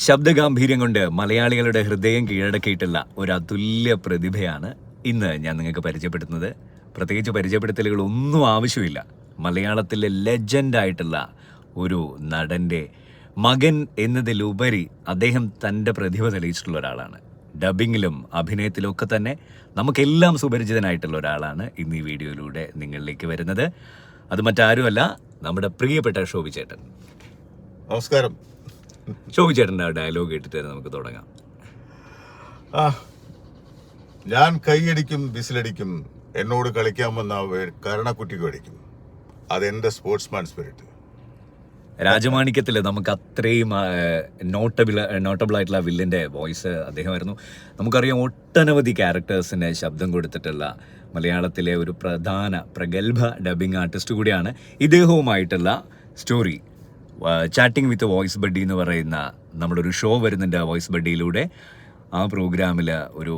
ശബ്ദഗാംഭീര്യം കൊണ്ട് മലയാളികളുടെ ഹൃദയം കീഴടക്കിയിട്ടുള്ള ഒരു അതുല്യ പ്രതിഭയാണ് ഇന്ന് ഞാൻ നിങ്ങൾക്ക് പരിചയപ്പെടുത്തുന്നത്. പ്രത്യേകിച്ച് പരിചയപ്പെടുത്തലുകളൊന്നും ആവശ്യമില്ല. മലയാളത്തിലെ ലെജൻഡായിട്ടുള്ള ഒരു നടൻ്റെ മകൻ എന്നതിലുപരി അദ്ദേഹം തൻ്റെ പ്രതിഭ തെളിയിച്ചിട്ടുള്ള ഒരാളാണ്. ഡബിങ്ങിലും അഭിനയത്തിലും ഒക്കെ തന്നെ നമുക്കെല്ലാം സുപരിചിതനായിട്ടുള്ള ഒരാളാണ് ഇന്ന് ഈ വീഡിയോയിലൂടെ നിങ്ങളിലേക്ക് വരുന്നത്. അത് മറ്റാരുമല്ല, നമ്മുടെ പ്രിയപ്പെട്ട ഷോബി ചേട്ടൻ. നമസ്കാരം. ഷോബി ചേട്ടൻ്റെ ഡയലോഗ് കേട്ടിട്ട് തന്നെ നമുക്ക് തുടങ്ങാം. ഞാൻ കൈയടിക്കും, വിസിലടിക്കും, എന്നോട് കളിക്കാമെന്ന കരണക്കുട്ടിക്ക് അടിക്കും. അതെന്റെ സ്പോർട്സ്മാൻ സ്പിരിറ്റ്. രാജമാണിക്യത്തിൽ നമുക്ക് അത്രയും നോട്ടബിൾ ആയിട്ടുള്ള വില്ലൻ്റെ വോയിസ് അദ്ദേഹമായിരുന്നു. നമുക്കറിയാം, ഒട്ടനവധി ക്യാരക്ടേഴ്സിന് ശബ്ദം കൊടുത്തിട്ടുള്ള മലയാളത്തിലെ ഒരു പ്രഗത്ഭ ഡബിങ് ആർട്ടിസ്റ്റ് കൂടിയാണ്. ഇദ്ദേഹവുമായിട്ടുള്ള story chatting with voice buddy എന്ന് പറയുന്ന നമ്മുടെ ഒരു ഷോ വരുന്നുണ്ട് വോയിസ് ബഡ്ഡിയിലൂടെ. ആ പ്രോഗ്രാമിൽ ഒരു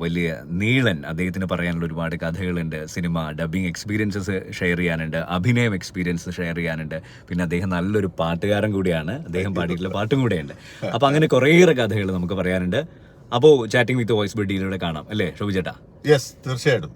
വലിയ നീളൻ അദ്ദേഹത്തിന് പറയാനുള്ള ഒരുപാട് കഥകളുണ്ട്. സിനിമ ഡബിങ് എക്സ്പീരിയൻസസ് ഷെയർ ചെയ്യാനുണ്ട്, അഭിനയം എക്സ്പീരിയൻസ് ഷെയർ ചെയ്യാനുണ്ട്. പിന്നെ അദ്ദേഹം നല്ലൊരു പാട്ടുകാരൻ കൂടിയാണ്, അദ്ദേഹം പാടിയിട്ടുള്ള പാട്ടും കൂടെയുണ്ട്. അപ്പോൾ അങ്ങനെ കുറേയേറെ കഥകൾ നമുക്ക് പറയാനുണ്ട്. അപ്പോൾ ചാറ്റിംഗ് വിത്ത് വോയിസ് ബഡ്ഡിയിലൂടെ കാണാം അല്ലേ ഷോബി ചേട്ടാ? യെസ്, തീർച്ചയായിട്ടും.